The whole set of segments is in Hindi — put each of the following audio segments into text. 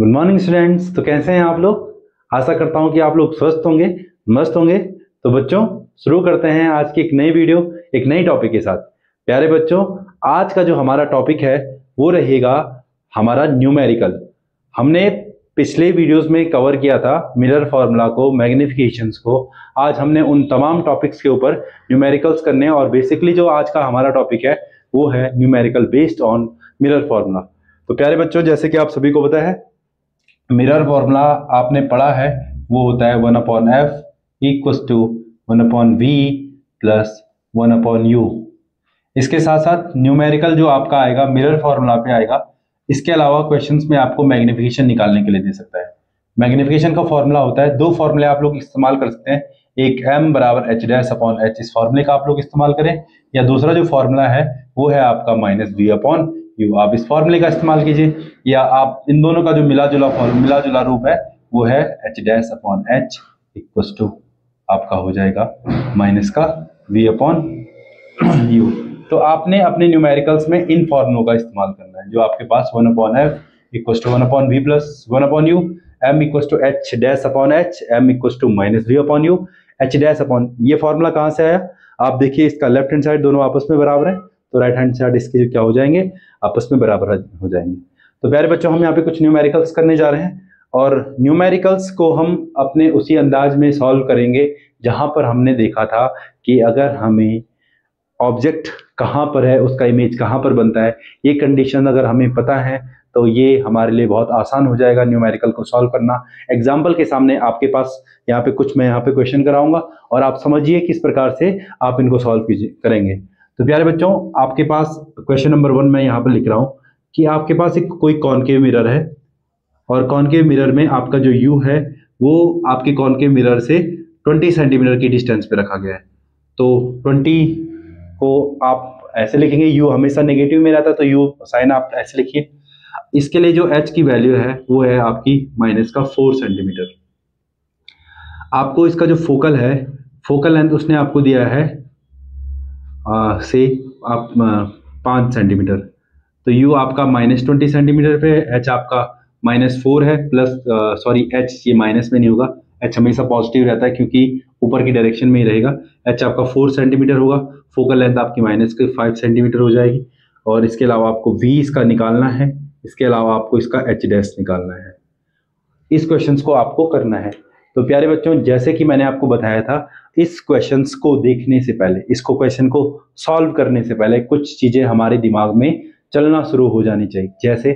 Good morning students. तो कैसे हैं आप लोग? आशा करता हूं कि आप लोग स्वस्थ होंगे, मस्त होंगे। तो बच्चों शुरू करते हैं आज की एक नई वीडियो, एक नई टॉपिक के साथ। प्यारे बच्चों, आज का जो हमारा टॉपिक है वो रहेगा हमारा न्यूमेरिकल। हमने पिछले वीडियोस में कवर किया था मिरर फार्मूला को, मैग्निफिकेशंस को। आज हमने उन तमाम टॉपिक्स के ऊपर न्यूमेरिकल्स करने हैं और बेसिकली जो आज का हमारा टॉपिक है वो है numerical based on mirror formula. तो प्यारे बच्चों, जैसे कि आप सभी को पता है मिरर फॉर्मूला आपने पढ़ा है, वो होता है 1/f equals to 1/v plus 1/u। इसके साथ साथ न्यूमेरिकल जो आपका आएगा मिरर फॉर्मूला पे आएगा। इसके अलावा क्वेश्चंस में आपको मैग्निफिकेशन निकालने के लिए दे सकता है। मैग्निफिकेशन का फॉर्मूला होता है, दो फॉर्मूले आप लोग इस्तेमाल कर सकते हैं। एक m बराबर h' इस फॉर्मूले का आप लोग इस्तेमाल करें, या दूसरा जो फॉर्मूला है वो है आपका -v/u। आप इस फॉर्मूले का इस्तेमाल कीजिए, या आप इन दोनों का जो मिला जुला रूप है वो है h' इक्वल्स टू आपका हो जाएगा माइनस का v/u। तो आपने अपने न्यूमेरिकल्स में इन फॉर्मूलों का इस्तेमाल करना है, जो आपके पास 1/f equals to 1/v plus 1/u, m equals to h'/h, m equals to -v/u, h' ये फॉर्मूला कहाँ से आया? आप देखिए, इसका लेफ्ट हैंड साइड दोनों आपस में बराबर है, तो राइट हैंड साइड इसके जो क्या हो जाएंगे, आपस में बराबर हो जाएंगे। तो प्यारे बच्चों, हम यहाँ पे कुछ न्यूमेरिकल्स करने जा रहे हैं और न्यूमेरिकल्स को हम अपने उसी अंदाज में सॉल्व करेंगे जहां पर हमने देखा था कि अगर हमें ऑब्जेक्ट कहाँ पर है, उसका इमेज कहाँ पर बनता है, ये कंडीशन अगर हमें पता है तो ये हमारे लिए बहुत आसान हो जाएगा न्यूमेरिकल को सॉल्व करना। एग्जाम्पल के सामने आपके पास यहाँ पे कुछ मैं यहाँ पे क्वेश्चन कराऊंगा और आप समझिए किस प्रकार से आप इनको सॉल्व करेंगे। तो प्यारे बच्चों, आपके पास क्वेश्चन नंबर 1 मैं यहाँ पर लिख रहा हूँ कि आपके पास एक कोई कॉनकेव मिरर है और कॉनकेव मिरर में आपका जो यू है वो आपके कॉनकेव मिरर से 20 सेंटीमीटर की डिस्टेंस पे रखा गया है। तो 20 को आप ऐसे लिखेंगे, यू हमेशा नेगेटिव में रहता है तो यू साइन आप ऐसे लिखिए। इसके लिए जो h की वैल्यू है वो है आपकी -4 सेंटीमीटर। आपको इसका जो फोकल है, फोकल लेंथ उसने आपको दिया है से आप 5 सेंटीमीटर। तो u आपका -20 सेंटीमीटर पे, h आपका -4 है प्लस h ये माइनस में नहीं होगा, h हमेशा पॉजिटिव रहता है क्योंकि ऊपर की डायरेक्शन में ही रहेगा। h आपका 4 सेंटीमीटर होगा, फोकल लेंथ आपकी -5 सेंटीमीटर हो जाएगी। और इसके अलावा आपको v इसका निकालना है, इसके अलावा आपको इसका h' निकालना है। इस क्वेश्चंस को आपको करना है। तो प्यारे बच्चों, जैसे कि मैंने आपको बताया था, इस क्वेश्चंस को देखने से पहले, इसको क्वेश्चन को सॉल्व करने से पहले कुछ चीजें हमारे दिमाग में चलना शुरू हो जानी चाहिए। जैसे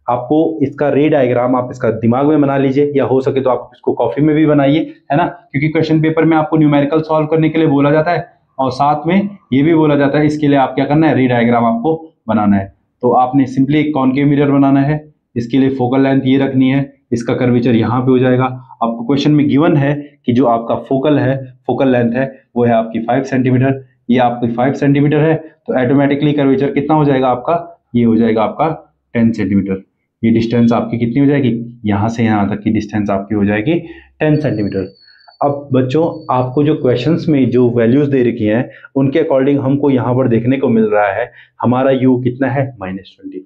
आपको इसका रे डायग्राम आप इसका दिमाग में बना लीजिए, या हो सके तो आप इसको कॉपी में भी बनाइए, है ना, क्योंकि क्वेश्चन पेपर में आपको न्यूमेरिकल सॉल्व करने के लिए बोला जाता है और साथ में ये भी बोला जाता है इसके लिए आप क्या करना है, रे डायग्राम आपको बनाना है। तो आपने सिंपली एक कॉनकेव मिरर बनाना है, इसके लिए फोकल लेंथ ये रखनी है, इसका कर्वेचर यहाँ पे हो जाएगा। आपको क्वेश्चन में गिवन है कि जो आपका फोकल लेंथ है वो है आपकी 5 सेंटीमीटर, ये आपकी 5 सेंटीमीटर है, तो ऑटोमेटिकली कर्वेचर कितना हो जाएगा आपका, ये हो जाएगा आपका 10 सेंटीमीटर। ये डिस्टेंस आपकी कितनी हो जाएगी, यहाँ से यहाँ तक की डिस्टेंस आपकी हो जाएगी 10 सेंटीमीटर। अब बच्चों, आपको जो क्वेश्चंस में जो वैल्यूज दे रखी हैं उनके अकॉर्डिंग हमको यहाँ पर देखने को मिल रहा है हमारा u कितना है, -20।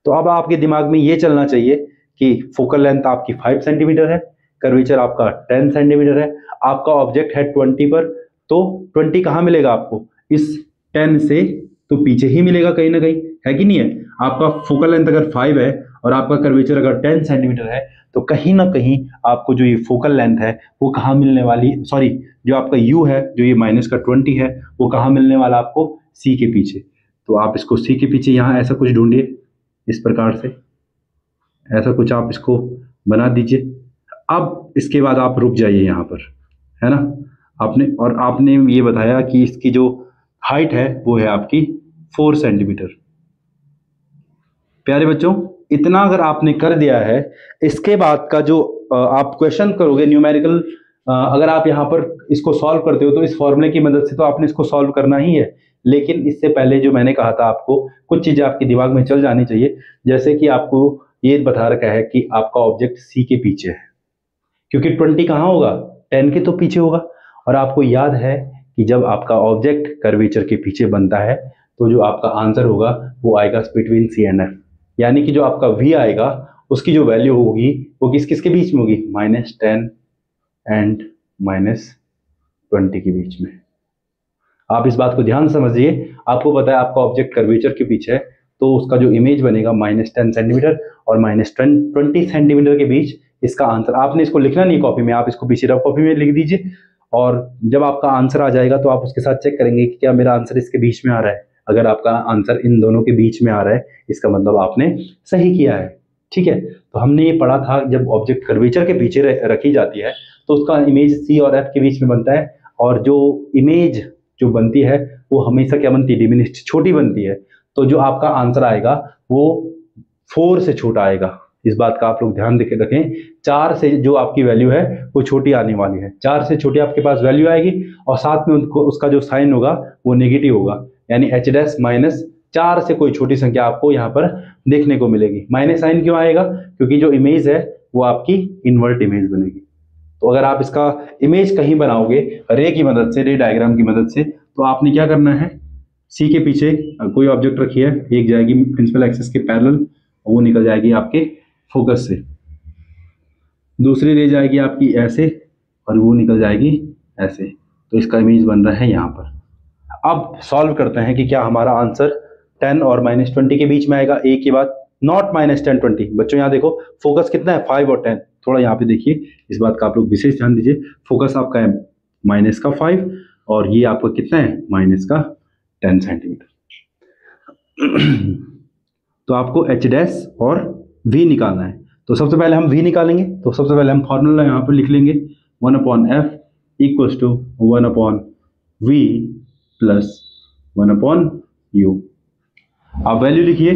तो अब आपके दिमाग में ये चलना चाहिए कि फोकल लेंथ आपकी 5 सेंटीमीटर है, कर्वेचर आपका 10 सेंटीमीटर है, आपका ऑब्जेक्ट है 20 पर, तो 20 कहाँ मिलेगा आपको, इस 10 से तो पीछे ही मिलेगा कहीं ना कहीं, है कि नहीं है। आपका फोकल लेंथ अगर 5 है और आपका कर्वेचर अगर 10 सेंटीमीटर है, तो कहीं ना कहीं आपको जो ये फोकल लेंथ है वो कहाँ मिलने वाली, सॉरी, जो आपका u है जो ये -20 है वो कहाँ मिलने वाला आपको, c के पीछे। तो आप इसको c के पीछे यहाँ ऐसा कुछ ढूंढिए, इस प्रकार से ऐसा कुछ आप इसको बना दीजिए। अब इसके बाद आप रुक जाइए यहाँ पर, है ना। आपने ये बताया कि इसकी जो हाइट है वो है आपकी 4 सेंटीमीटर। प्यारे बच्चों, इतना अगर आपने कर दिया है, इसके बाद का जो आप क्वेश्चन करोगे न्यूमेरिकल, अगर आप यहाँ पर इसको सॉल्व करते हो तो इस फॉर्मूले की मदद से तो आपने इसको सॉल्व करना ही है। लेकिन इससे पहले जो मैंने कहा था आपको कुछ चीजें आपके दिमाग में चल जानी चाहिए, जैसे कि आपको ये बता रखा है कि आपका ऑब्जेक्ट सी के पीछे है, क्योंकि 20 कहाँ होगा, 10 के तो पीछे होगा। और आपको याद है कि जब आपका ऑब्जेक्ट कर्वेचर के पीछे बनता है तो जो आपका आंसर होगा वो आएगा बिटवीन सी एंड एफ, यानी कि जो आपका v आएगा उसकी जो वैल्यू होगी वो किस किस के बीच में होगी, -10 एंड -20 के बीच में। आप इस बात को ध्यान से समझिए, आपको पता है आपका ऑब्जेक्ट कर्वेचर के पीछे है, तो उसका जो इमेज बनेगा -10 सेंटीमीटर और -20 सेंटीमीटर के बीच इसका आंसर। आपने इसको लिखना नहीं कॉपी में, आप इसको पीछे रफ कॉपी में लिख दीजिए, और जब आपका आंसर आ जाएगा तो आप उसके साथ चेक करेंगे कि क्या मेरा आंसर इसके बीच में आ रहा है। अगर आपका आंसर इन दोनों के बीच में आ रहा है, इसका मतलब आपने सही किया है। ठीक है, तो हमने ये पढ़ा था जब ऑब्जेक्ट कर्वेचर के पीछे रखी जाती है तो उसका इमेज सी और एफ के बीच में बनता है, और जो इमेज जो बनती है वो हमेशा क्या बनती है, डिमिनिश्ड, छोटी बनती है। तो जो आपका आंसर आएगा वो 4 से छोटा आएगा। इस बात का आप लोग ध्यान रखें, 4 से जो आपकी वैल्यू है वो छोटी आने वाली है, 4 से छोटी आपके पास वैल्यू आएगी, और साथ में उनको उसका जो साइन होगा वो नेगेटिव होगा, यानी h डैश -4 से कोई छोटी संख्या आपको यहाँ पर देखने को मिलेगी। माइनस साइन क्यों आएगा, क्योंकि जो इमेज है वो आपकी इन्वर्ट इमेज बनेगी। तो अगर आप इसका इमेज कहीं बनाओगे रे की मदद से, रे डायग्राम की मदद से, तो आपने क्या करना है, सी के पीछे कोई ऑब्जेक्ट रखी है, एक जाएगी प्रिंसिपल एक्सिस के पैरेलल, वो निकल जाएगी आपके फोकस से, दूसरी रे जाएगी आपकी ऐसे और वो निकल जाएगी ऐसे। तो इसका इमेज बन रहा है यहाँ पर। अब सॉल्व करते हैं कि क्या हमारा आंसर 10 और -20 के बीच में आएगा। एक ही बात, नॉट -10 20। बच्चों यहाँ देखो फोकस कितना है, 5 और 10। थोड़ा यहाँ पे देखिए, इस बात का आप लोग विशेष ध्यान दीजिए। फोकस आपका है -5 और ये आपका कितना है, -10 सेंटीमीटर। तो आपको h डैश और v निकालना है। तो सबसे पहले हम v निकालेंगे, तो सबसे पहले हम फॉर्मूला यहाँ पर लिख लेंगे, 1/f equals to 1/v plus 1/u। आप वैल्यू लिखिए,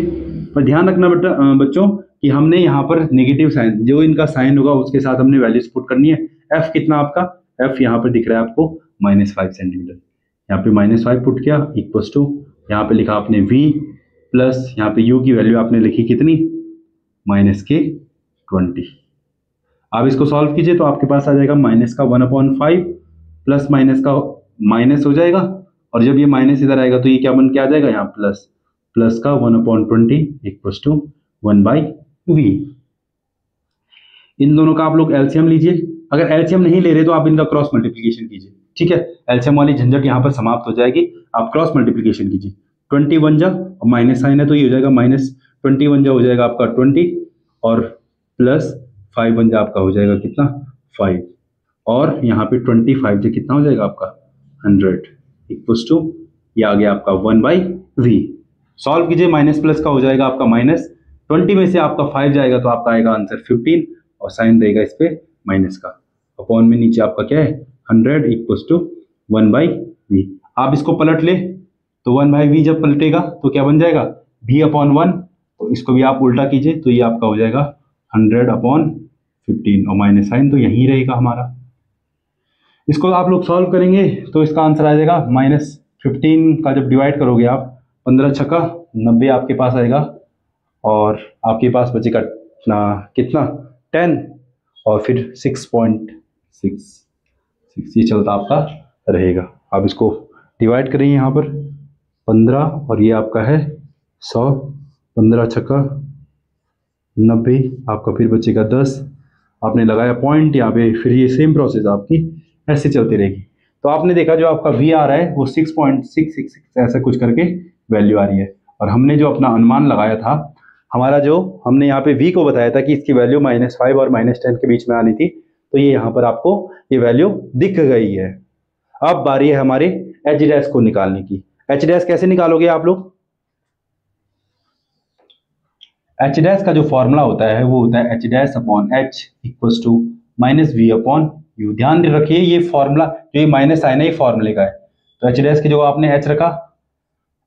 पर ध्यान रखना बच्चों कि हमने यहाँ पर नेगेटिव साइन, जो इनका साइन होगा उसके साथ हमने वैल्यूज पुट करनी है। f कितना आपका, f यहाँ पर दिख रहा है आपको -5 सेंटीमीटर, यहाँ पे -5 पुट किया इक्वल्स टू, यहाँ पे लिखा आपने v प्लस यहाँ पे u की वैल्यू आपने लिखी कितनी, -20। आप इसको सॉल्व कीजिए तो आपके पास आ जाएगा -1/5 प्लस माइनस का माइनस हो जाएगा, और जब ये माइनस इधर आएगा तो ये क्या बन के आ जाएगा, यहाँ प्लस का 1/20 इक्वल्स टू 1/v। इन दोनों का आप लोग एलसीएम लीजिए। अगर एलसीएम नहीं ले रहे तो आप इनका क्रॉस मल्टीप्लिकेशन कीजिए। ठीक है, एलसीएम वाली झंझट यहाँ पर समाप्त हो जाएगी, आप क्रॉस मल्टीप्लिकेशन कीजिए। 20 1 जा, और माइनस साइन है तो ये हो जाएगा -20 1 जा हो जाएगा आपका 20, और प्लस 5 1 जा आपका हो जाएगा कितना, 5, और यहाँ पे 25 जो कितना हो जाएगा आपका 100 इक्वल्स टू, ये आ गया आपका 1/v। सॉल्व कीजिए, माइनस प्लस का हो जाएगा आपका -20 में से आपका 5 जाएगा तो आपका आएगा आंसर 15, और साइन रहेगा इस पे माइनस का, अपॉन में नीचे आपका क्या है 100 इक्वल्स टू 1/v। आप इसको पलट ले तो 1/v जब पलटेगा तो क्या बन जाएगा, v/1। तो इसको भी आप उल्टा कीजिए तो ये आपका हो जाएगा 100/15, और माइनस साइन तो यही रहेगा हमारा। इसको आप लोग सॉल्व करेंगे तो इसका आंसर आ जाएगा -15 का जब डिवाइड करोगे आप, 15 छक्का 90 आपके पास आएगा, और आपके पास बचेगा कितना 10, और फिर 6.66 ये चलता आपका रहेगा। आप इसको डिवाइड करेंगे यहाँ पर 15, और ये आपका है 100, 15 छक्का 90, आपका फिर बचेगा 10, आपने लगाया पॉइंट यहाँ पे, फिर ये सेम प्रोसेस आपकी ऐसे चलती रहेगी। तो आपने देखा जो आपका v आ रहा है वो 6.666 ऐसा कुछ करके वैल्यू आ रही है, और हमने जो अपना अनुमान लगाया था, हमारा जो हमने यहाँ पे v को बताया था कि इसकी वैल्यू -5 और -10 के बीच में आनी थी, तो ये यहाँ पर आपको ये वैल्यू दिख गई है। अब बारी है हमारे h डैश को निकालने की। h डैश कैसे निकालोगे आप लोग, h डैश का जो फॉर्मूला होता है वो होता है h dash upon h equals to -v/u। ध्यान रखिए ये फॉर्मूला, जो ये माइनस साइन है ये फॉर्मूले का है, तो h डैश की जगह आपने h रखा,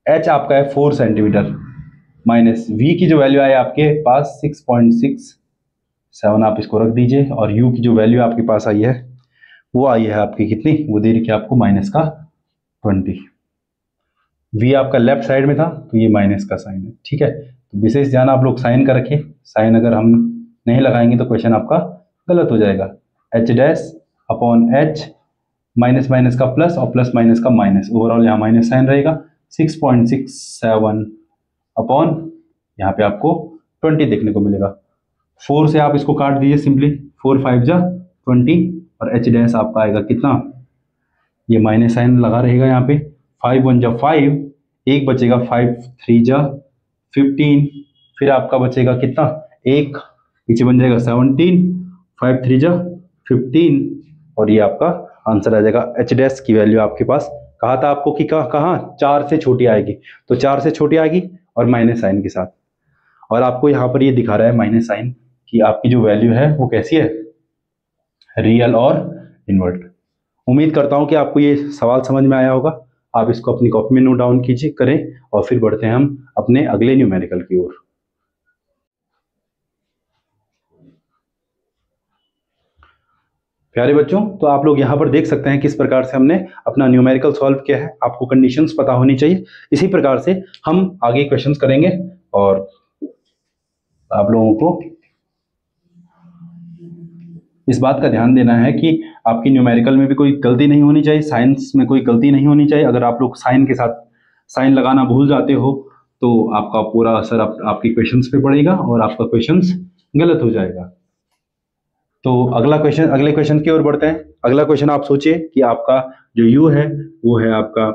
h आपका है 4 सेंटीमीटर, माइनस v की जो वैल्यू आए आपके पास 6.67, आप इसको रख दीजिए, और u की जो वैल्यू आपके पास आई है वो आई है आपकी कितनी, वो दे रखी है आपको -20। v आपका लेफ्ट साइड में था तो ये माइनस का साइन है। ठीक है, तो विशेष ध्यान आप लोग साइन का रखिए, साइन अगर हम नहीं लगाएंगे तो क्वेश्चन आपका गलत हो जाएगा। h dash upon h, minus minus का प्लस और प्लस माइनस का माइनस, ओवरऑल यहाँ माइनस साइन रहेगा, 6.67 अपॉन यहाँ पे आपको 20 देखने को मिलेगा। 4 से आप इसको काट दीजिए सिंपली, 4 5 जा 20 और एच डैश आपका आएगा कितना, ये माइनस साइन लगा रहेगा यहाँ पे, 5 1 जा 5, एक बचेगा 5 3 जा 15, फिर आपका बचेगा कितना, एक पीछे बन जाएगा 17, 5 3 जा 15 और ये आपका आंसर आ जाएगा। एच डैश की वैल्यू आपके पास कहा था आपको कि कहाँ 4 से छोटी आएगी, तो 4 से छोटी आएगी और माइनस साइन के साथ, और आपको यहाँ पर ये दिखा रहा है माइनस साइन कि आपकी जो वैल्यू है वो कैसी है, रियल और इनवर्ट। उम्मीद करता हूँ कि आपको ये सवाल समझ में आया होगा। आप इसको अपनी कॉपी में नोट डाउन कीजिए, करें, और फिर बढ़ते हैं हम अपने अगले न्यूमेरिकल की ओर। प्यारे बच्चों, तो आप लोग यहाँ पर देख सकते हैं किस प्रकार से हमने अपना न्यूमेरिकल सॉल्व किया है। आपको कंडीशंस पता होनी चाहिए, इसी प्रकार से हम आगे क्वेश्चंस करेंगे और आप लोगों को इस बात का ध्यान देना है कि आपकी न्यूमेरिकल में भी कोई गलती नहीं होनी चाहिए, साइंस में कोई गलती नहीं होनी चाहिए। अगर आप लोग साइन के साथ साइन लगाना भूल जाते हो तो आपका पूरा असर आपके क्वेश्चंस पे पड़ेगा और आपका क्वेश्चंस गलत हो जाएगा। तो अगले क्वेश्चन की ओर बढ़ते हैं। अगला क्वेश्चन आप सोचिए कि आपका जो u है वो है आपका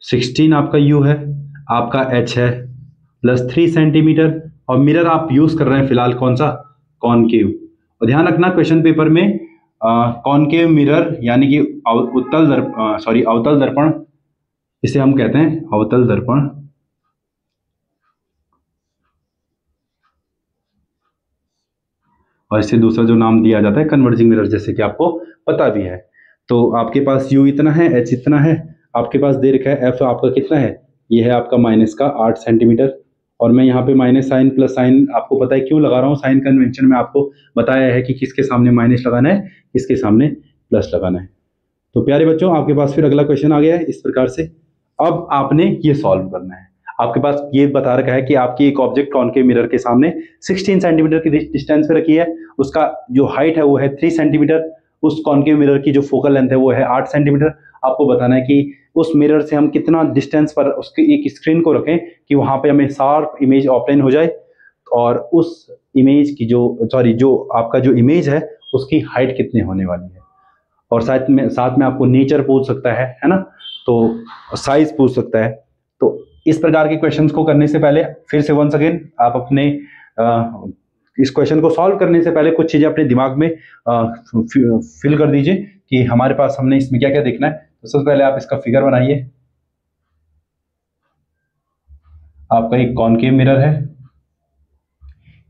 16 आपका u है, आपका h है +3 सेंटीमीटर, और मिरर आप यूज कर रहे हैं फिलहाल कौन सा, कॉनकेव। और ध्यान रखना क्वेश्चन पेपर में कॉनकेव मिरर यानी कि अवतल दर्पण, इसे हम कहते हैं अवतल दर्पण, और इसे दूसरा जो नाम दिया जाता है कन्वर्जिंग मिरर, जैसे कि आपको पता भी है। तो आपके पास u इतना है, h इतना है, आपके पास दे रखा है f आपका कितना है, ये है आपका माइनस का 8 सेंटीमीटर, और मैं यहाँ पे माइनस साइन प्लस साइन आपको पता है क्यों लगा रहा हूँ, साइन कन्वेंशन में आपको बताया है कि किसके सामने माइनस लगाना है, किसके सामने प्लस लगाना है। तो प्यारे बच्चों, आपके पास फिर अगला क्वेश्चन आ गया है इस प्रकार से। अब आपने ये सॉल्व करना है। आपके पास ये बता रखा है कि आपकी एक ऑब्जेक्ट कॉनकेव मिरर के सामने 16 सेंटीमीटर की डिस्टेंस पे रखी है, उसका जो हाइट है वो है 3 सेंटीमीटर, उस कॉनकेव मिरर की जो फोकल लेंथ है वो है 8 सेंटीमीटर। आपको बताना है कि उस मिरर से हम कितना डिस्टेंस पर उसकी एक स्क्रीन को रखें कि वहां पे हमें शार्प इमेज ऑब्टेन हो जाए, और उस इमेज की जो आपका जो इमेज है उसकी हाइट कितनी होने वाली है, और साथ में आपको नेचर पूछ सकता है ना, तो साइज पूछ सकता है। तो इस प्रकार के क्वेश्चंस को करने से पहले फिर से वंस अगेन आप अपने इस क्वेश्चन को सॉल्व करने से पहले कुछ चीजें अपने दिमाग में फिल कर दीजिए कि हमारे पास हमने इसमें क्या क्या देखना है। तो सबसे पहले आप इसका फिगर बनाइए। आपका एक कॉनकेव मिरर है,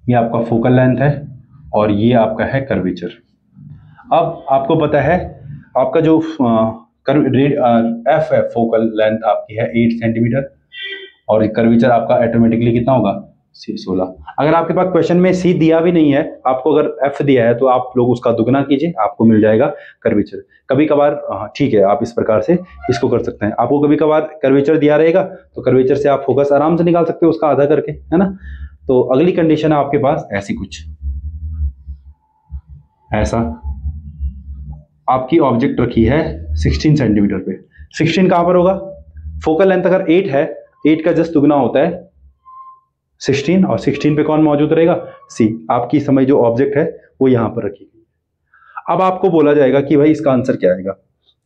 ये आपका फोकल लेंथ है, और ये आपका है कर्वेचर। अब आपको पता है आपका जो एफ है, फोकल लेंथ आपकी है 8 सेंटीमीटर, और कर्वेचर आपका ऑटोमेटिकली कितना होगा, 16। अगर आपके पास क्वेश्चन में सी दिया भी नहीं है, आपको अगर एफ दिया है तो आप लोग उसका दुगना कीजिए, आपको मिल जाएगा कर्वेचर। कभी कभार ठीक है, आप इस प्रकार से इसको कर सकते हैं। आपको कभी कभार कर्वेचर दिया रहेगा तो कर्वेचर से आप फोकस आराम से निकाल सकते हो उसका आधा करके, है ना। तो अगली कंडीशन है आपके पास ऐसी कुछ, ऐसा आपकी ऑब्जेक्ट रखी है 16 सेंटीमीटर पे। 16 कहां पर होगा, फोकल लेंथ अगर 8 है, 8 का जस्ट दुगना होता है 16, और 16 पे कौन मौजूद रहेगा, सी। आपकी समझ जो ऑब्जेक्ट है वो यहां पर रखी गई। अब आपको बोला जाएगा कि भाई इसका आंसर क्या आएगा,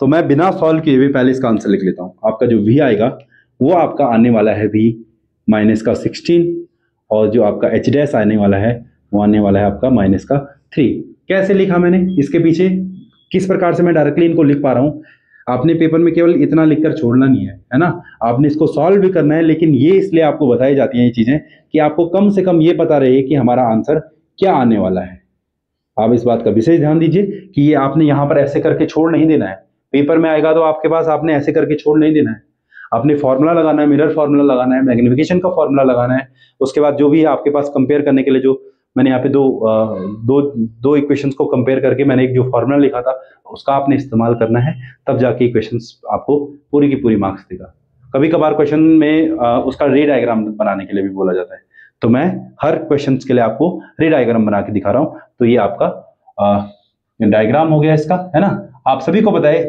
तो मैं बिना सॉल्व किए हुए पहले इसका आंसर लिख लेता हूं। आपका जो v आएगा वो आपका आने वाला है v माइनस का 16, और जो आपका h डैश आने वाला है वो आने वाला है आपका माइनस का 3। कैसे लिखा मैंने, इसके पीछे किस प्रकार से मैं डायरेक्टली इनको लिख पा रहा हूं। आपने पेपर में केवल इतना लिखकर छोड़ना नहीं है ना, आपने इसको सॉल्व भी करना है। लेकिन ये इसलिए आपको बताई जाती हैं ये चीजें कि आपको कम से कम ये पता रहे कि हमारा आंसर क्या आने वाला है। आप इस बात का विशेष ध्यान दीजिए कि ये आपने यहाँ पर ऐसे करके छोड़ नहीं देना है। पेपर में आएगा तो आपके पास आपने ऐसे करके छोड़ नहीं देना है, आपने फॉर्मूला लगाना है, मिरर फॉर्मूला लगाना है, मैग्निफिकेशन का फॉर्मूला लगाना है। उसके बाद जो भी आपके पास कंपेयर करने के लिए जो मैंने यहाँ पे दो इक्वेशंस को कंपेयर करके मैंने एक जो फॉर्मूला लिखा था उसका आपने इस्तेमाल करना है, तब जाके इक्वेशंस आपको पूरी की पूरी मार्क्स देगा। कभी कभार क्वेश्चन में उसका रे डायग्राम बनाने के लिए भी बोला जाता है, तो मैं हर क्वेश्चन के लिए आपको रे डायग्राम बना के दिखा रहा हूँ। तो ये आपका डायग्राम हो गया इसका, है ना। आप सभी को पता है,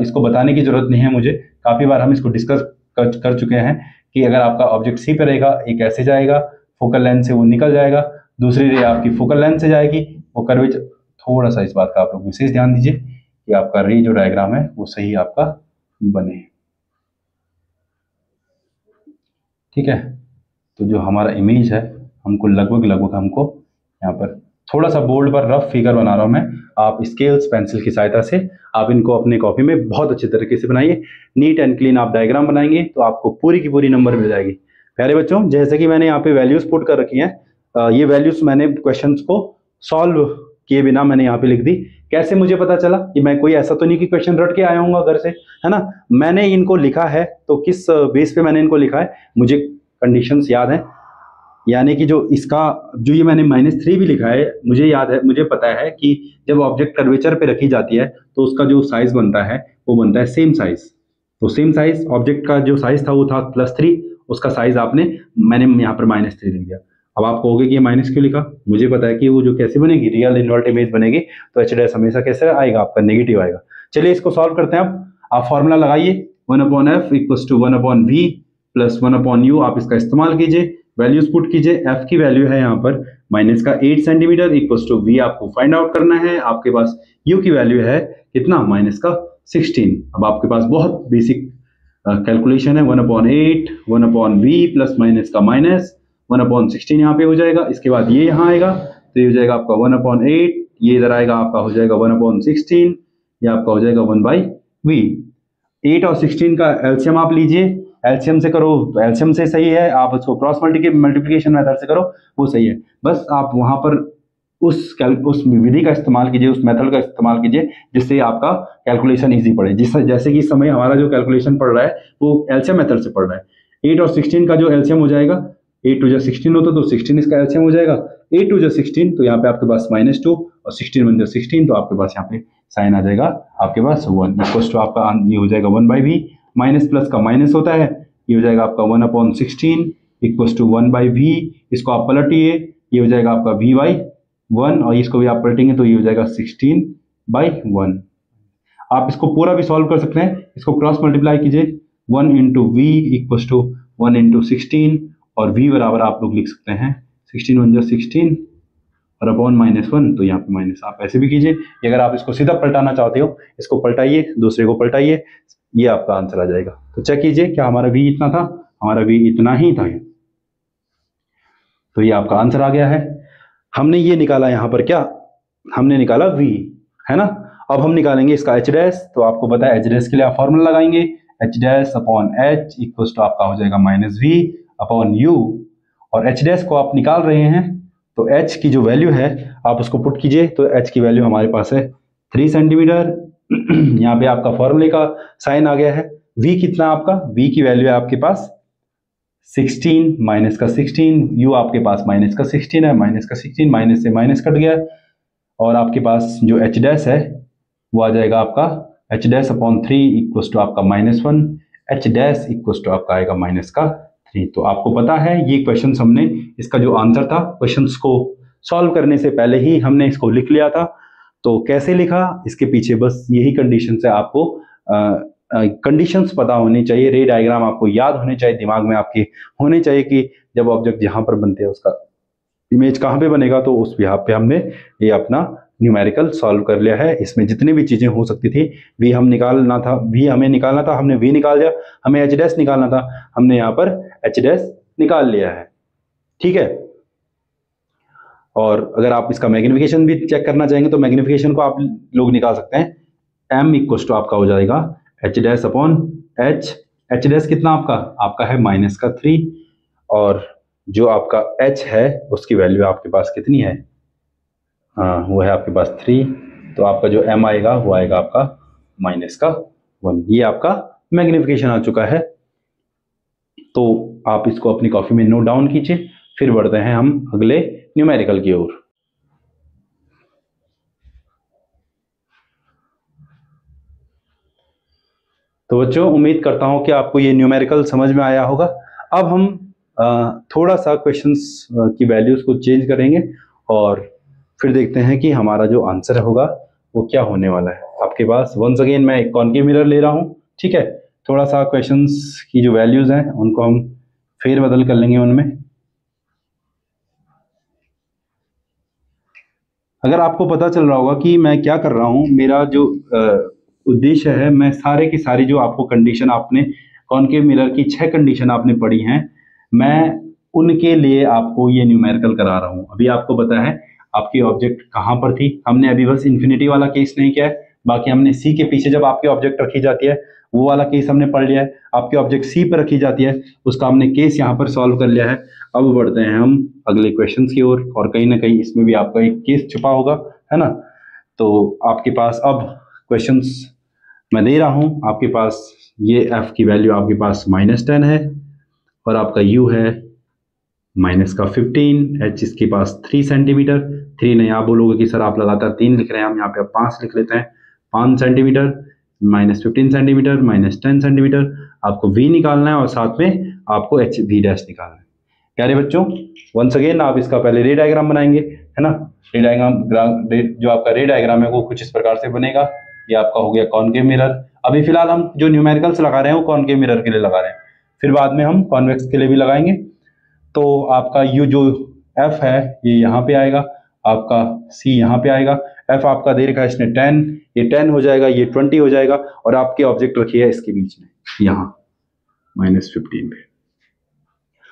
इसको बताने की जरूरत नहीं है मुझे, काफी बार हम इसको डिस्कस कर चुके हैं कि अगर आपका ऑब्जेक्ट सी पे रहेगा, एक ऐसे जाएगा, फोकल लेंथ से वो निकल जाएगा, दूसरी रे आपकी फोकल लेंथ से जाएगी, वो कर्वेचर। थोड़ा सा इस बात का आप लोग विशेष ध्यान दीजिए कि आपका रे जो डायग्राम है वो सही आपका बने। ठीक है, तो जो हमारा इमेज है हमको लगभग हमको यहाँ पर थोड़ा सा बोल्ड पर रफ फिगर बना रहा हूँ मैं। आप स्केल्स पेंसिल की सहायता से आप इनको अपने कॉपी में बहुत अच्छे तरीके से बनाइए। नीट एंड क्लीन आप डायग्राम बनाएंगे तो आपको पूरी की पूरी नंबर मिल जाएगी। प्यारे बच्चों, जैसे कि मैंने यहाँ पे वैल्यूज पुट कर रखी हैं, ये वैल्यूज मैंने क्वेश्चंस को सॉल्व किए बिना मैंने यहाँ पे लिख दी। कैसे मुझे पता चला कि मैं कोई ऐसा तो नहीं कि क्वेश्चन रट के आया हूँ घर से, है ना। मैंने इनको लिखा है, तो किस बेस पे मैंने इनको लिखा है, मुझे कंडीशंस याद है। यानी कि जो इसका जो ये मैंने -3 भी लिखा है, मुझे याद है, मुझे पता है कि जब ऑब्जेक्ट कर्वेचर पे रखी जाती है तो उसका जो साइज बनता है वो बनता है सेम साइज। तो सेम साइज ऑब्जेक्ट का जो साइज था वो था +3, उसका साइज मैंने यहाँ पर -3 लिख दिया। अब आप कहोगे कि ये माइनस क्यों लिखा, मुझे पता है कि वो जो कैसे बनेगी, रियल इन्वर्ट इमेज बनेगी, तो एच डैश हमेशा कैसे आएगा, आपका नेगेटिव आएगा। चलिए इसको सॉल्व करते हैं। अब आप फॉर्मूला लगाइए, 1/f = 1/v + 1/u। आप इसका इस्तेमाल कीजिए, वैल्यूज पुट कीजिए। f की वैल्यू है यहाँ पर -8 सेंटीमीटर = v आपको फाइंड आउट करना है। आपके पास u की वैल्यू है कितना, -16। अब आपके पास बहुत बेसिक कैलकुलेशन है, 1/8 1/v ± 1/16 यहाँ पे हो जाएगा। इसके बाद ये यहाँ आएगा तो ये हो जाएगा आपका 1/8, ये इधर आएगा आपका हो जाएगा 1/16, ये आपका हो जाएगा 1/v। 8 और 16 का एलसीएम आप लीजिए, एलसीएम से करो तो एलसीएम से सही है, आप उसको क्रॉस मल्टीप्लिकेशन मेथड से करो वो सही है। बस आप वहां पर उस विधि का इस्तेमाल कीजिए, उस मेथड का इस्तेमाल कीजिए जिससे आपका कैलकुलेशन इजी पड़े। जैसे कि इस समय हमारा जो कैलकुलेशन पड़ रहा है वो एलसीएम मेथड से पड़ रहा है। 8 और 16 का जो एलसीएम हो जाएगा, 8 2 16 होता तो 16 इसका एलसीएम हो जाएगा। 8 2 16 तो यहाँ पे आपके पास -2 और 16 1 16, तो आपके पास यहाँ पे साइन आ जाएगा आपके पास 1 = आपका ये हो जाएगा 1/v। माइनस प्लस का माइनस होता है, ये हो जाएगा आपका 1/16 = 1/v। इसको आप पलटिए, ये हो जाएगा आपका v/1 और इसको भी आप पलटेंगे तो ये हो जाएगा 16/1। आप इसको पूरा भी सॉल्व कर सकते हैं, इसको क्रॉस मल्टीप्लाई कीजिए, 1 × v = 1 × 16 और v बराबर आप लोग लिख सकते हैं 16 1 16 और अपॉन -1, तो यहाँ पे माइनस आप ऐसे भी कीजिए। अगर आप इसको सीधा पलटाना चाहते हो, इसको पलटाइए, दूसरे को पलटाइए, ये आपका आंसर आ जाएगा। तो चेक कीजिए क्या हमारा v इतना था, हमारा v इतना ही था, तो ये आपका आंसर आ गया है। हमने ये निकाला यहाँ पर, क्या हमने निकाला v, है ना। अब हम निकालेंगे इसका h डैश। तो आपको पता है h डैश के लिए आप फॉर्मूला लगाएंगे, h डैश अपॉन h = आपका हो जाएगा -v/u। और h डैश को आप निकाल रहे हैं तो h की जो वैल्यू है आप उसको पुट कीजिए, तो h की वैल्यू हमारे पास है 3 सेंटीमीटर। यहाँ पे आपका फॉर्मूले का साइन आ गया है। v कितना आपका, v की वैल्यू है आपके पास 16 -16, u आपके पास -16 है, -16 माइनस से माइनस कट गया, और आपके पास जो h डैश है वो आ जाएगा आपका h डैश अपॉन 3 = आपका -1, h डैश = आपका आएगा -3। तो आपको पता है ये क्वेश्चन हमने, इसका जो आंसर था, क्वेश्चंस को सॉल्व करने से पहले ही हमने इसको लिख लिया था। तो कैसे लिखा, इसके पीछे बस यही कंडीशन है, आपको कंडीशंस पता होनी चाहिए, रे डायग्राम आपको याद होने चाहिए, दिमाग में आपके होने चाहिए कि जब ऑब्जेक्ट जहाँ पर बनते हैं उसका इमेज कहाँ पे बनेगा। तो उस बिहाफ पे हमने ये अपना न्यूमेरिकल सॉल्व कर लिया है। इसमें जितनी भी चीज़ें हो सकती थी, वी हमें निकालना था, हमने वी निकाल दिया, हमें एच डैश निकालना था, हमने यहाँ पर एच डैश निकाल लिया है। ठीक है, और अगर आप इसका मैग्निफिकेशन भी चेक करना चाहेंगे तो मैग्निफिकेशन को आप लोग निकाल सकते हैं। m = आपका हो जाएगा h dash upon h। h dash कितना आपका है -3, और जो आपका h है उसकी वैल्यू आपके पास कितनी है, हाँ वो है आपके पास 3, तो आपका जो m आएगा वो आएगा आपका -1। ये आपका मैग्निफिकेशन आ चुका है। तो आप इसको अपनी कॉपी में नोट डाउन कीजिए, फिर बढ़ते हैं हम अगले न्यूमेरिकल की ओर। तो बच्चों, उम्मीद करता हूं कि आपको ये न्यूमेरिकल समझ में आया होगा। अब हम थोड़ा सा क्वेश्चंस की वैल्यूज को चेंज करेंगे और फिर देखते हैं कि हमारा जो आंसर होगा वो क्या होने वाला है। आपके पास वंस अगेन मैं एक कॉन्केव मिरर ले रहा हूँ, ठीक है। थोड़ा सा क्वेश्चंस की जो वैल्यूज हैं उनको हम फेर बदल कर लेंगे उनमें। अगर आपको पता चल रहा होगा कि मैं क्या कर रहा हूँ, मेरा जो उद्देश्य है, मैं सारे की सारी जो आपको कंडीशन आपने कॉनकेव मिरर की 6 कंडीशन आपने पढ़ी हैं, मैं उनके लिए आपको ये न्यूमेरिकल करा रहा हूँ। अभी आपको पता है आपकी ऑब्जेक्ट कहाँ पर थी, हमने अभी बस इन्फिनिटी वाला केस नहीं किया है, बाकी हमने सी के पीछे जब आपकी ऑब्जेक्ट रखी जाती है वो वाला केस हमने पढ़ लिया है। आपकी ऑब्जेक्ट सी पर रखी जाती है, उसका हमने केस यहाँ पर सॉल्व कर लिया है। अब बढ़ते हैं हम अगले क्वेश्चन की ओर, और कहीं ना कहीं इसमें भी आपका एक केस छुपा होगा, है ना। तो आपके पास अब क्वेश्चंस मैं दे रहा हूं आपके पास। ये एफ की वैल्यू आपके पास -10 है, और आपका यू है -15, एच इसके पास 3 सेंटीमीटर, 3 नहीं आप बोलोगे कि सर आप लगातार 3 लिख रहे हैं, हम यहाँ पे 5 लिख लेते हैं, 5 सेंटीमीटर, -15 सेंटीमीटर, -10 सेंटीमीटर, आपको वी निकालना है और साथ में आपको एच वी डैश निकालना है। प्यारे बच्चों, वंस अगेन आप इसका पहले रे डायग्राम बनाएंगे, है ना। रे डायग्राम जो आपका रे डायग्राम है वो कुछ इस प्रकार से बनेगा। ये आपका हो गया कॉनकेव मिरर। अभी फिलहाल हम जो न्यूमेरिकल्स लगा रहे हैं वो कॉनकेव मिरर के लिए लगा रहे हैं, फिर बाद में हम कॉन्वेक्स के लिए भी लगाएंगे। तो आपका यू जो एफ है ये यहाँ पे आएगा, आपका सी यहाँ पे आएगा, एफ आपका दे रखा है इसने 10, ये 10 हो जाएगा, ये 20 हो जाएगा, और आपके ऑब्जेक्ट रखी है इसके बीच में यहाँ -15 पे।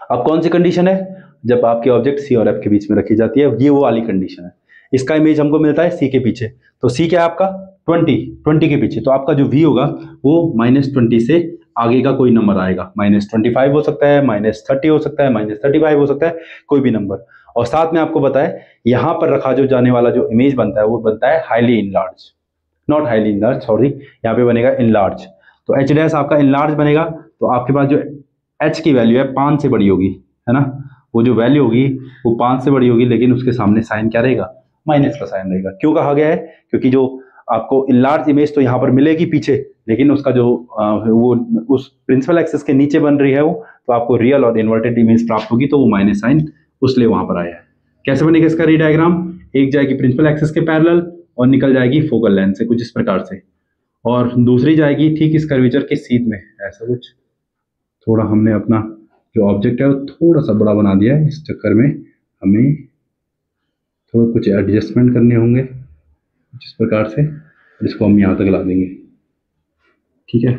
अब कौन सी कंडीशन है, जब आपके ऑब्जेक्ट सी और एफ के बीच में रखी जाती है, ये वो वाली कंडीशन है। इसका इमेज हमको मिलता है सी के पीछे, तो सी क्या है आपका 20 के पीछे, तो आपका जो वी होगा वो -20 से आगे का कोई नंबर आएगा, -25 हो सकता है, -30 हो सकता है, -35 हो सकता है, कोई भी नंबर। और साथ में आपको बताए यहाँ पर रखा जो जाने वाला जो इमेज बनता है वो बनता है highly enlarge, not highly enlarge, sorry, यहाँ पे बनेगा इनलार्ज। तो एच डैश आपका इनलार्ज बनेगा, तो आपके पास जो एच की वैल्यू है 5 से बड़ी होगी, है ना, वो जो वैल्यू होगी वो 5 से बड़ी होगी, लेकिन उसके सामने साइन क्या रहेगा, माइनस का साइन रहेगा। क्यों कहा गया है, क्योंकि जो आपको इनलार्ज इमेज तो यहाँ पर मिलेगी पीछे, लेकिन उसका जो वो उस प्रिंसिपल एक्सिस के नीचे बन रही है वो, तो आपको रियल और इन्वर्टेड इमेज प्राप्त होगी, तो वो माइनस साइन उसलिए वहां पर आया है। कैसे बनेगा इसका री डायग्राम, एक जाएगी प्रिंसिपल एक्सिस के पैरेलल और निकल जाएगी फोकल लेंथ से कुछ इस प्रकार से, और दूसरी जाएगी ठीक इस कर्वेचर के सीध में, ऐसा कुछ। थोड़ा हमने अपना जो ऑब्जेक्ट है वो थोड़ा सा बड़ा बना दिया है, इस चक्कर में हमें थोड़ा कुछ एडजस्टमेंट करने होंगे जिस प्रकार से, इसको हम यहाँ तक ला देंगे, ठीक है।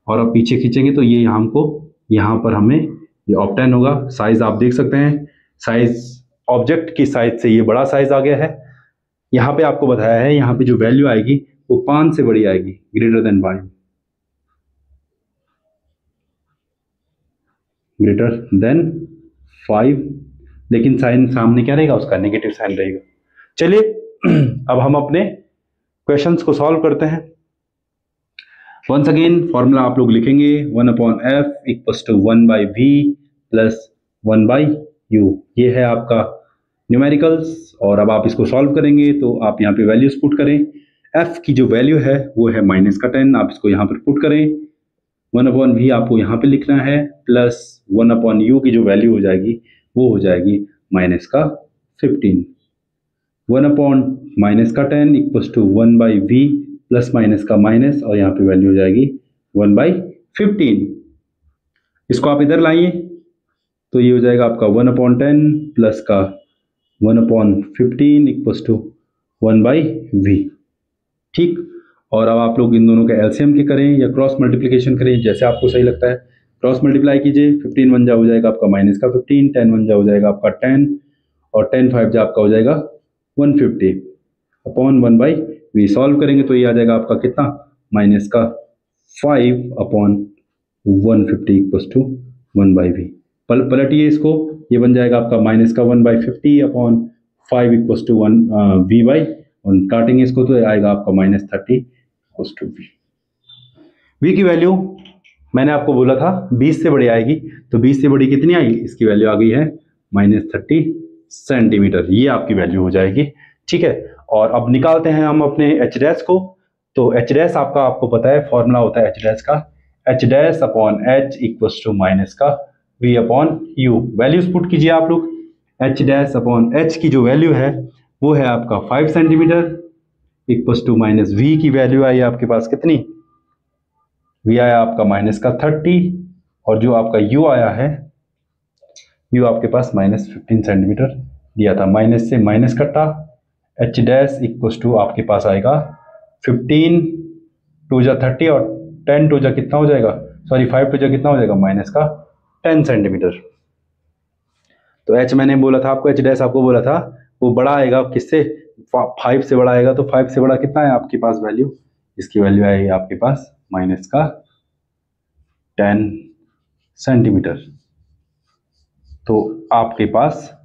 और अब पीछे खींचेंगे तो ये हमको यहाँ पर हमें ये ऑब्टेन होगा। साइज आप देख सकते हैं, साइज ऑब्जेक्ट की साइज से ये बड़ा साइज आ गया है। यहाँ पे आपको बताया है यहाँ पे जो वैल्यू आएगी वो 5 से बड़ी आएगी, ग्रेटर देन 5, ग्रेटर देन 5, लेकिन साइन सामने क्या रहेगा, उसका नेगेटिव साइन रहेगा। चलिए अब हम अपने क्वेश्चंस को सॉल्व करते हैं। वंस अगेन फॉर्मूला आप लोग लिखेंगे 1/f equals to 1/v plus 1/u, ये है आपका न्यूमेरिकल्स। और अब आप इसको सॉल्व करेंगे तो आप यहाँ पे वैल्यूज पुट करें। f की जो वैल्यू है वो है -10, आप इसको यहाँ पर पुट करें। 1/v आपको यहाँ पे लिखना है, प्लस 1/u की जो वैल्यू हो जाएगी वो हो जाएगी -15। 1/-10 equals to 1/v plus minus का माइनस, और यहाँ पे वैल्यू हो जाएगी 1/15। इसको आप इधर लाइए तो ये हो जाएगा आपका 1/10 प्लस का 1/15 इक्वल्स टू 1/v, ठीक। और अब आप लोग इन दोनों का एलसीएम के करें या क्रॉस मल्टीप्लिकेशन करें, जैसे आपको सही लगता है। क्रॉस मल्टीप्लाई कीजिए, 15 1 जा हो जाएगा आपका -15, 10 1 जा हो जाएगा आपका 10, और 10 5 जा आपका हो जाएगा 150 अपॉन 1/v। सॉल्व करेंगे तो ये आ जाएगा आपका कितना, -5 अपॉन 150 इक्वल्स टू 1/v। पलटिए इसको, ये बन जाएगा आपका -1/50 अपॉन 5 इक्वल्स टू 1v/, और काटेंगे इसको तो आएगा आपका -30 इक्वल्स टू v। v की वैल्यू मैंने आपको बोला था 20 से बड़ी आएगी, तो 20 से बड़ी कितनी आई, इसकी वैल्यू आ गई है -30 सेंटीमीटर, ये आपकी वैल्यू हो जाएगी, ठीक है। और अब निकालते हैं हम अपने एच डैश को। तो एच डैश आपका आपको पता है फॉर्मूला होता है एच डैश का, H dash upon H equals to minus का V upon U. Values put कीजिए आप लोग। एच डैश अपॉन एच की जो वैल्यू है वो है आपका 5 centimetre equals to minus V की वैल्यू आई आपके पास कितनी, वी आया आपका -30, और जो आपका यू आया है, यू आपके पास -15 सेंटीमीटर दिया था, माइनस से माइनस कटा, एच डैश इक्वल टू आपके पास आएगा 15 टू जा 30 और 10 टू जा कितना हो जाएगा, सॉरी 5 टू जा कितना हो जाएगा माइनस का 10 सेंटीमीटर। तो एच मैंने बोला था आपको, एच डैश आपको बोला था वो बड़ा आएगा किससे, 5 से बड़ा आएगा। तो 5 से बड़ा कितना है आपके पास वैल्यू, इसकी वैल्यू आएगी आपके पास माइनस का 10 सेंटीमीटर। तो आपके पास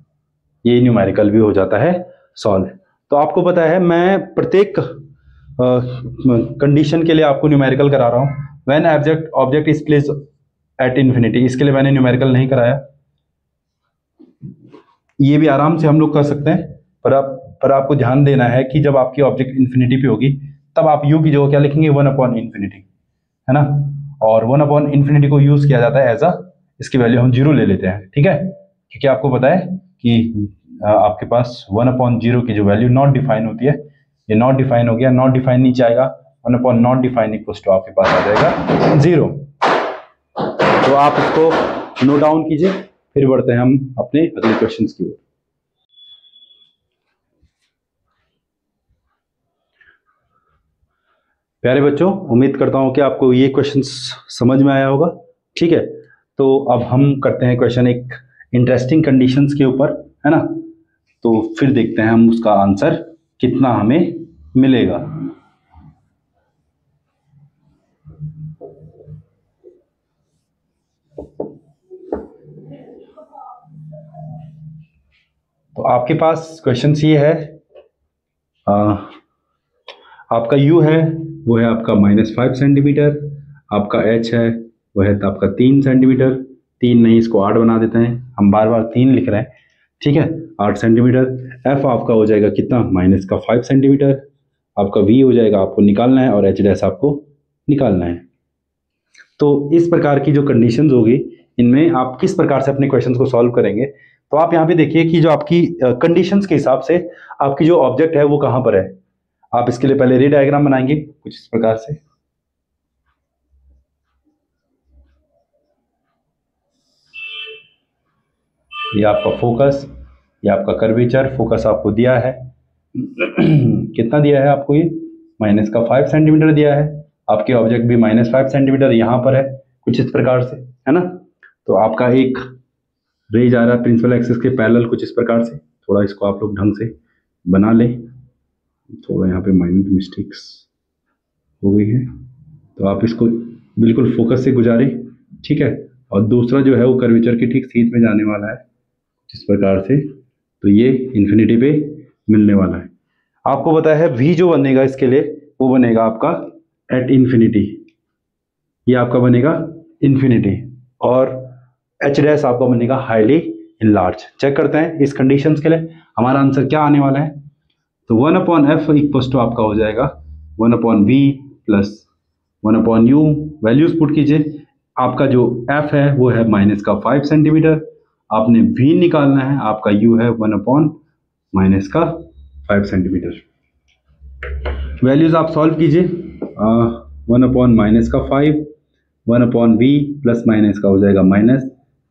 ये न्यूमेरिकल भी हो जाता है सॉल्व। तो आपको पता है मैं प्रत्येक कंडीशन के लिए आपको न्यूमेरिकल करा रहा हूँ। When object is place at infinity, इसके लिए मैंने न्यूमेरिकल नहीं कराया, ये भी आराम से हम लोग कर सकते हैं, पर आपको ध्यान देना है कि जब आपकी ऑब्जेक्ट इन्फिनिटी पे होगी तब आप यू की जगह क्या लिखेंगे, 1/इन्फिनिटी, है ना। और 1/इन्फिनिटी को यूज किया जाता है एज इसकी वैल्यू हम 0 ले लेते हैं, ठीक है, क्योंकि आपको पता है कि आपके पास 1/0 की जो वैल्यू नॉट डिफाइन होती है, ये नॉट डिफाइन हो गया, नॉट डिफाइन नीचे आएगा, 1/नॉट डिफाइन इक्वल टू आपके पास आ जाएगा 0। तो आप इसको नोट डाउन कीजिए, फिर बढ़ते हैं हम अपने अगले क्वेश्चन की ओर। प्यारे बच्चों, उम्मीद करता हूं कि आपको ये क्वेश्चन समझ में आया होगा, ठीक है। तो अब हम करते हैं क्वेश्चन एक इंटरेस्टिंग कंडीशंस के ऊपर, है ना। तो फिर देखते हैं हम उसका आंसर कितना हमें मिलेगा। तो आपके पास क्वेश्चन ये है, आपका u है वो है आपका -5 सेंटीमीटर, आपका h है वो है आपका 3 सेंटीमीटर, 3 नहीं इसको 8 बना देते हैं, हम बार बार 3 लिख रहे हैं, ठीक है, 8 सेंटीमीटर। f आपका हो जाएगा कितना, -5 सेंटीमीटर, आपका v हो जाएगा आपको निकालना है, और h डैश आपको निकालना है। तो इस प्रकार की जो कंडीशंस होगी इनमें आप किस प्रकार से अपने क्वेश्चंस को सॉल्व करेंगे। तो आप यहाँ पे देखिए कि जो आपकी कंडीशंस के हिसाब से आपकी जो ऑब्जेक्ट है वो कहाँ पर है। आप इसके लिए पहले रे डायग्राम बनाएंगे कुछ इस प्रकार से, ये आपका फोकस, ये आपका कर्वेचर, फोकस आपको दिया है कितना दिया है आपको, ये -5 सेंटीमीटर दिया है, आपके ऑब्जेक्ट भी -5 सेंटीमीटर यहाँ पर है कुछ इस प्रकार से, है ना। तो आपका एक रे जा रहा है प्रिंसिपल एक्सिस के पैरेलल कुछ इस प्रकार से, थोड़ा इसको आप लोग ढंग से बना लें, थोड़ा यहाँ पे माइनर मिस्टेक्स हो गई है, तो आप इसको बिल्कुल फोकस से गुजारें, ठीक है। और दूसरा जो है वो कर्वेचर के ठीक सीध में जाने वाला है जिस प्रकार से, तो ये इन्फिनिटी पे मिलने वाला है। आपको पता है v जो बनेगा इसके लिए वो बनेगा आपका एट इन्फिनिटी, ये आपका बनेगा इन्फिनिटी, और h डैश आपका बनेगा हाईली इनलार्ज। चेक करते हैं इस कंडीशंस के लिए हमारा आंसर क्या आने वाला है। तो 1/f इक्वल टू आपका हो जाएगा 1/v plus 1/u, values put कीजिए। आपका जो f है वो है -5 सेंटीमीटर, आपने v निकालना है, आपका u है 1/-5 सेंटीमीटर। वैल्यूज आप सॉल्व कीजिए, 1/-5, 1/v प्लस माइनस का हो जाएगा माइनस,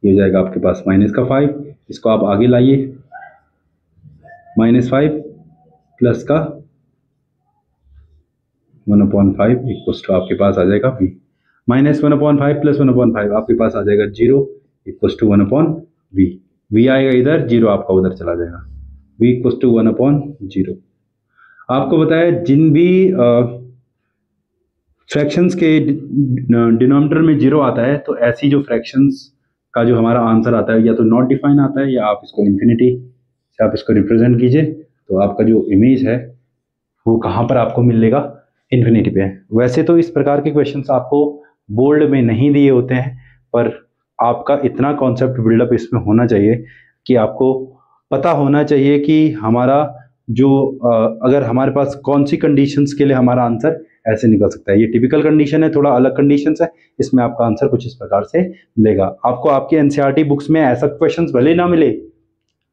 ये हो जाएगा आपके पास -5, इसको आप आगे लाइए, -5 प्लस का 1/5 इक्वल टू आपके पास आ जाएगा v, -1/5 प्लस 1/5 आपके पास आ जाएगा 0 इक्वल टू 1/v, v आएगा इधर, 0 आपका उधर चला जाएगा, v इक्वल टू 1/0। आपको बताया जिन भी फ्रैक्शंस के डिनोमिनेटर में 0 आता है, तो ऐसी जो फ्रैक्शंस का जो हमारा आंसर आता है या तो नॉट डिफाइन आता है, या आप इसको इन्फिनिटी से आप इसको रिप्रेजेंट कीजिए, तो आपका जो इमेज है वो कहाँ पर आपको मिलेगा, इन्फिनिटी पे। वैसे तो इस प्रकार के क्वेश्चंस आपको बोल्ड में नहीं दिए होते हैं, पर आपका इतना कॉन्सेप्ट बिल्डअप इसमें होना चाहिए कि आपको पता होना चाहिए कि हमारा जो अगर हमारे पास कौन सी कंडीशंस के लिए हमारा आंसर ऐसे निकल सकता है। ये टिपिकल कंडीशन है, थोड़ा अलग कंडीशंस है, इसमें आपका आंसर कुछ इस प्रकार से मिलेगा। आपको आपकी एनसीईआरटी बुक्स में ऐसा क्वेश्चंस भले ना मिले,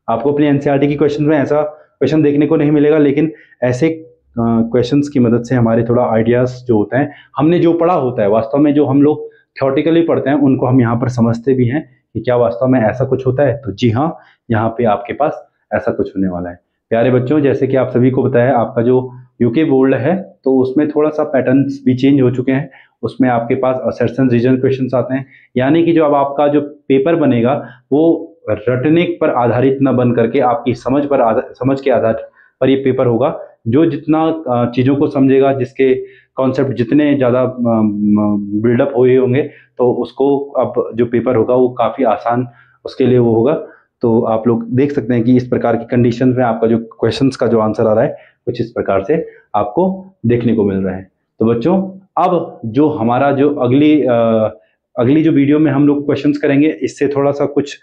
आपको अपनी एनसीईआरटी की क्वेश्चन में ऐसा क्वेश्चन देखने को नहीं मिलेगा, लेकिन ऐसे क्वेश्चंस की मदद से हमारे थोड़ा आइडियाज जो होते हैं, हमने जो पढ़ा होता है वास्तव में, जो हम लोग थ्योरेटिकली पढ़ते हैं उनको हम यहाँ पर समझते भी हैं कि क्या वास्तव में ऐसा कुछ होता है। तो जी हाँ, यहाँ पे आपके पास ऐसा कुछ होने वाला है। प्यारे बच्चों, जैसे कि आप सभी को पता है, आपका जो यूके बोर्ड है तो उसमें थोड़ा सा पैटर्न्स भी चेंज हो चुके हैं। उसमें आपके पास असर्शन रीजन क्वेश्चंस आते हैं, यानी कि जो अब आपका जो पेपर बनेगा वो रटने पर आधारित न बन करके आपकी समझ के आधार पर ये पेपर होगा। जो जितना चीज़ों को समझेगा, जिसके कॉन्सेप्ट जितने ज़्यादा बिल्डअप हुए होंगे, तो उसको अब जो पेपर होगा वो काफ़ी आसान उसके लिए वो होगा। तो आप लोग देख सकते हैं कि इस प्रकार की कंडीशन में आपका जो क्वेश्चंस का जो आंसर आ रहा है कुछ इस प्रकार से आपको देखने को मिल रहा है। तो बच्चों, अब जो हमारा जो अगली जो वीडियो में हम लोग क्वेश्चंस करेंगे, इससे थोड़ा सा कुछ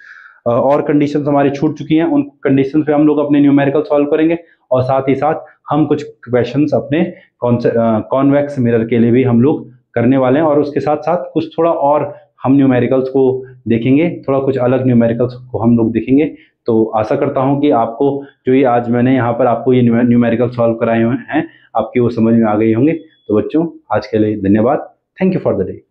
और कंडीशंस हमारी छूट चुकी हैं, उन कंडीशंस पे हम लोग अपने न्यूमेरिकल सॉल्व करेंगे, और साथ ही साथ हम कुछ क्वेश्चंस अपने कॉन्वेक्स मिरर के लिए भी हम लोग करने वाले हैं, और उसके साथ साथ कुछ थोड़ा और हम न्यूमेरिकल्स को देखेंगे, थोड़ा कुछ अलग न्यूमेरिकल्स को हम लोग देखेंगे। तो आशा करता हूं कि आपको जो ये आज मैंने यहाँ पर आपको ये न्यूमेरिकल सॉल्व कराए हुए हैं, आपकी वो समझ में आ गई होंगे। तो बच्चों, आज के लिए धन्यवाद। Thank you for the day.